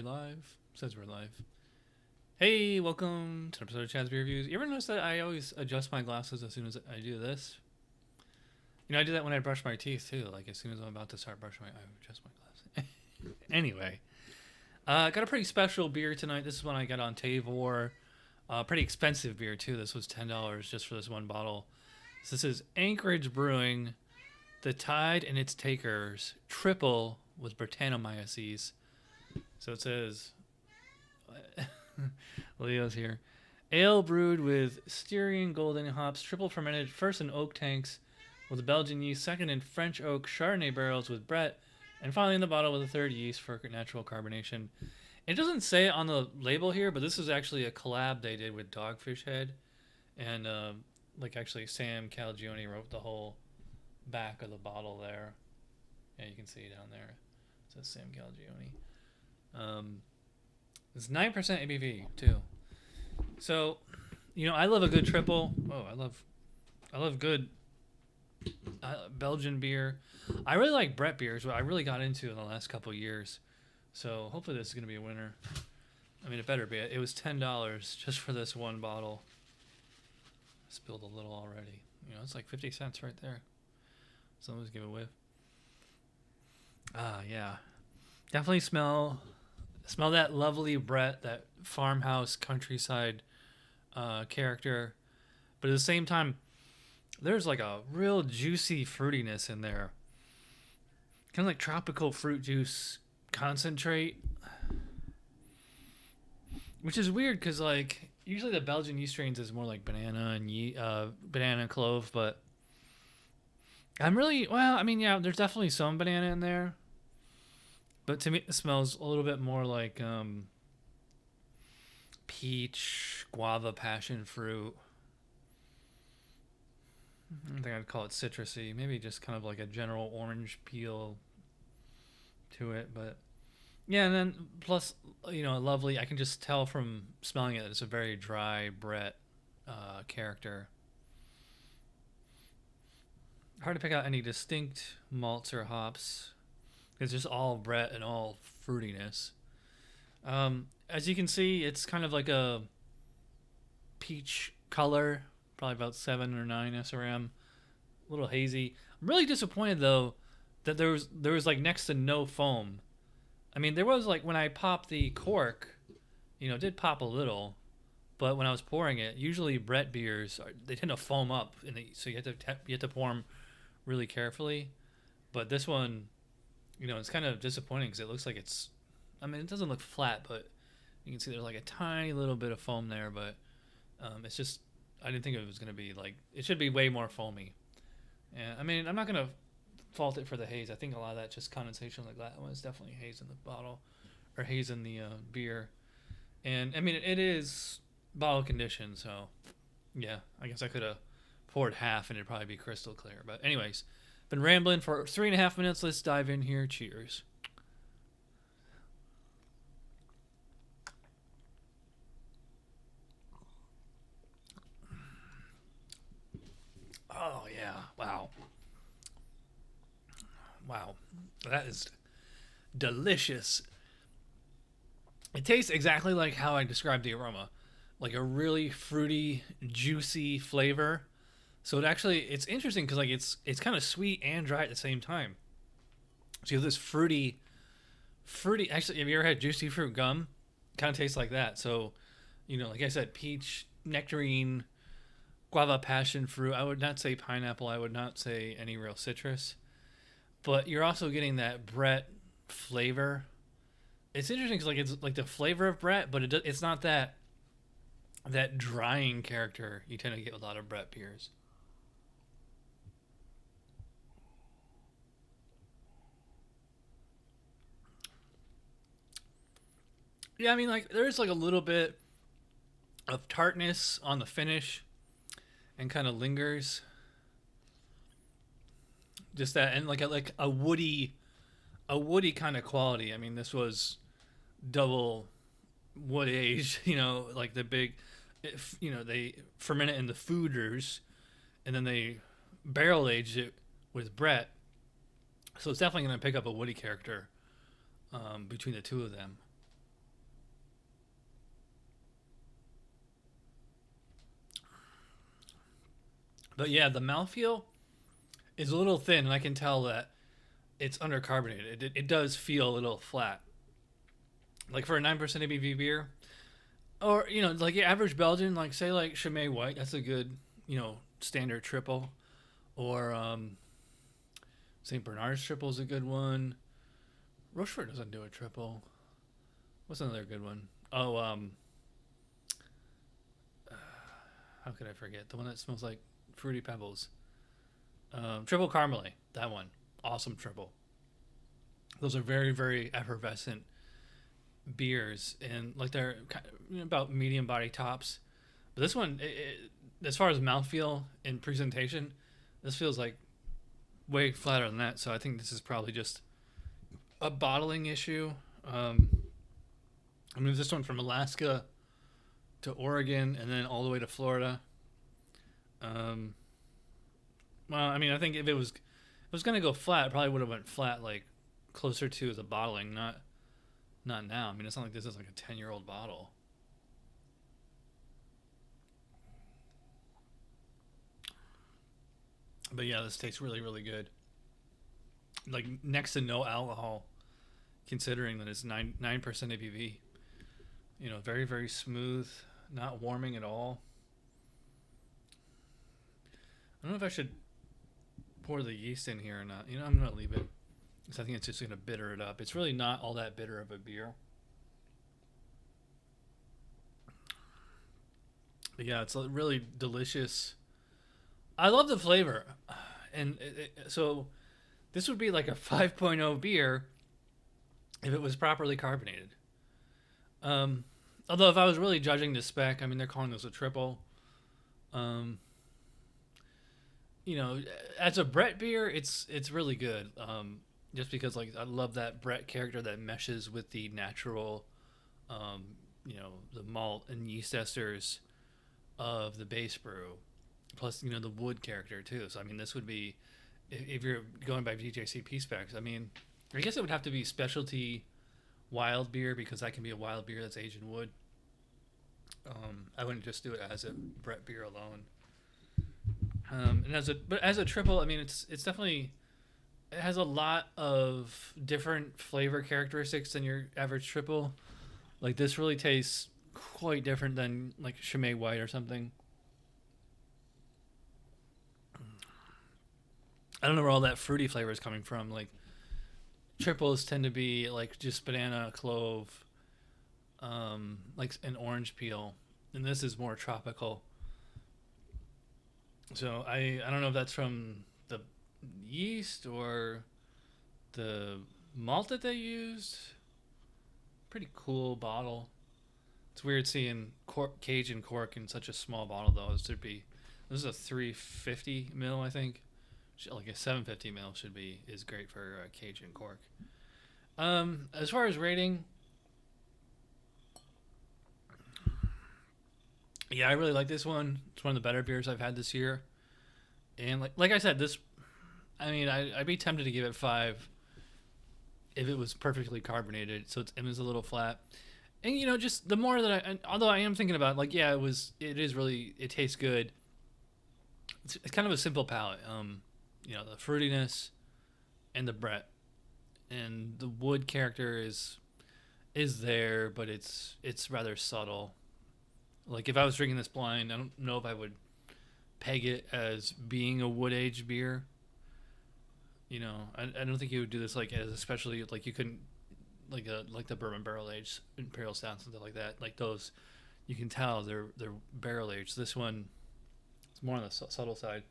we live? Says we're live. Hey, welcome to an episode of Chad's Beer Reviews. You ever notice that I always adjust my glasses as soon as I do this? You know, I do that when I brush my teeth too. Like as soon as I'm about to start brushing I adjust my glasses. Anyway, got a pretty special beer tonight. This is one I got on Tavor. Pretty expensive beer too. This was $10 just for this one bottle. So this is Anchorage Brewing, the Tide and its Takers, triple with Brettanomyces. So it says, Leo's here. Ale brewed with Styrian golden hops, triple fermented, first in oak tanks with Belgian yeast, second in French oak Chardonnay barrels with Brett, and finally in the bottle with a third yeast for natural carbonation. It doesn't say it on the label here, but this is actually a collab they did with Dogfish Head, and actually Sam Calagione wrote the whole back of the bottle there. Yeah, you can see it down there. It says Sam Calagione. It's 9% ABV too. So, you know, I love a good triple. Oh, I love good Belgian beer. I really like Brett beers, what I really got into in the last couple years. So hopefully this is gonna be a winner. I mean, it better be. It was $10 just for this one bottle. I spilled a little already. You know, it's like 50 cents right there. So let's give it a whiff. Yeah. Definitely smell that lovely Brett, that farmhouse countryside character. But at the same time, there's like a real juicy fruitiness in there. Kind of like tropical fruit juice concentrate. Which is weird because like usually the Belgian yeast strains is more like banana and banana and clove, but there's definitely some banana in there. But to me, it smells a little bit more like peach, guava, passion fruit. I think I'd call it citrusy. Maybe just kind of like a general orange peel to it. But yeah, and then plus, you know, lovely. I can just tell from smelling it that it's a very dry Brett character. Hard to pick out any distinct malts or hops. It's just all Brett and all fruitiness. As you can see, it's kind of like a peach color, probably about 7 or 9 SRM. A little hazy. I'm really disappointed though that there was like next to no foam. I mean, there was like when I popped the cork, you know, it did pop a little, but when I was pouring it, usually Brett beers they tend to foam up, so you have to pour them really carefully. But this one, you know, it's kind of disappointing because it looks like it doesn't look flat, but you can see there's like a tiny little bit of foam there, but it's just, I didn't think it was going to be like, it should be way more foamy. And I mean, I'm not going to fault it for the haze. I think a lot of that just condensation, like that one is definitely haze in the bottle, or haze in the beer. And I mean, it is bottle conditioned, so yeah, I guess I could have poured half and it'd probably be crystal clear. But anyways, been rambling for 3.5 minutes. Let's dive in here. Cheers. Oh yeah! Wow. That is delicious. It tastes exactly like how I described the aroma, like a really fruity, juicy flavor. So it's interesting because like it's kind of sweet and dry at the same time. So you have this fruity. Actually, have you ever had juicy fruit gum? Kind of tastes like that. So, you know, like I said, peach, nectarine, guava, passion fruit. I would not say pineapple. I would not say any real citrus. But you're also getting that Brett flavor. It's interesting because like it's like the flavor of Brett, but it's not that drying character you tend to get with a lot of Brett beers. Yeah, I mean, like there's like a little bit of tartness on the finish, and kind of lingers. Just that, and like a woody kind of quality. I mean, this was double wood aged. You know, like the big, you know, they ferment it in the fooders, and then they barrel aged it with Brett. So it's definitely going to pick up a woody character between the two of them. But yeah, the mouthfeel is a little thin, and I can tell that it's undercarbonated. It does feel a little flat. Like for a 9% ABV beer, or like your average Belgian, like say like Chimay White, that's a good standard triple, or Saint Bernard's triple is a good one. Rochefort doesn't do a triple. What's another good one? Oh, how could I forget the one that smells like fruity pebbles? Triple Carmelet, that one, awesome triple. Those are very very effervescent beers, and like they're about medium body tops. But this one, as far as mouthfeel and presentation, this feels like way flatter than that. So I think this is probably just a bottling issue. I moved this one from Alaska to Oregon and then all the way to Florida. Well, I mean, I think if it was gonna go flat, it probably would have went flat like closer to the bottling, not now. I mean, it's not like this is like a 10-year-old bottle. But yeah, this tastes really, really good. Like next to no alcohol, considering that it's 9% ABV. Very, very smooth, not warming at all. I don't know if I should pour the yeast in here or not. I'm gonna leave it because I think it's just gonna bitter it up. It's really not all that bitter of a beer. But yeah, it's a really delicious. I love the flavor, and so this would be like a 5.0 beer if it was properly carbonated. Although if I was really judging the spec, I mean they're calling this a triple. Um, as a Brett beer, it's really good. Just because like I love that Brett character that meshes with the natural, um, the malt and yeast esters of the base brew, plus the wood character too. So I mean this would be if you're going by VJCP specs. I mean, I guess it would have to be specialty wild beer because that can be a wild beer that's aged in wood. I wouldn't just do it as a Brett beer alone. And as a triple, I mean it's definitely it has a lot of different flavor characteristics than your average triple. Like this really tastes quite different than like Chimay White or something. I don't know where all that fruity flavor is coming from. Like triples tend to be like just banana, clove, like an orange peel, and this is more tropical. So I don't know if that's from the yeast or the malt that they used. Pretty cool bottle. It's weird seeing Cajun cork in such a small bottle though. This is a 350 mil, I think. Like a 750 mil is great for Cajun cork. As far as rating, yeah, I really like this one. It's one of the better beers I've had this year. And like I said, this, I mean, I'd be tempted to give it 5 if it was perfectly carbonated. So it was a little flat. And just the more that although I am thinking about like, yeah, it tastes good. It's kind of a simple palate. The fruitiness and the Brett and the wood character is there, but it's rather subtle. Like if I was drinking this blind, I don't know if I would peg it as being a wood aged beer. I don't think you would do this like as especially like you couldn't like the bourbon barrel aged imperial stout something like that. Like those, you can tell they're barrel aged. This one, it's more on the subtle side.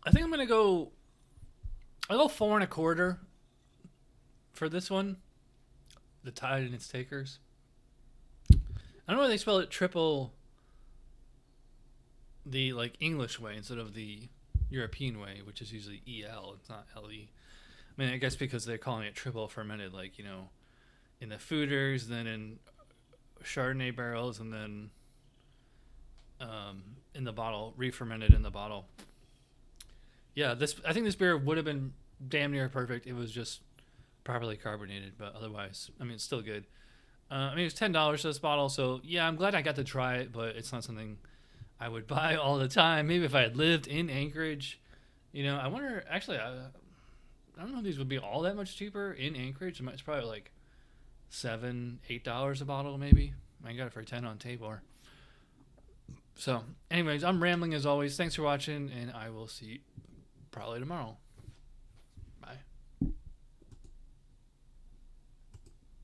I think I'll go 4.25 for this one. The Tide and its Takers. I don't know why they spell it triple the like English way instead of the European way, which is usually EL. It's not LE. I mean, I guess because they're calling it triple fermented, like in the fooders, then in Chardonnay barrels, and then in the bottle, re-fermented in the bottle. Yeah, I think this beer would have been damn near perfect. It was just properly carbonated, but otherwise, I mean, it's still good. I mean, it's $10 for this bottle, so yeah, I'm glad I got to try it, but it's not something I would buy all the time. Maybe if I had lived in Anchorage, you know, I wonder. Actually, I don't know if these would be all that much cheaper in Anchorage. It's probably like $7, $8 a bottle, maybe. I got it for 10 on Tabor. So, anyways, I'm rambling as always. Thanks for watching, and I will see you probably tomorrow.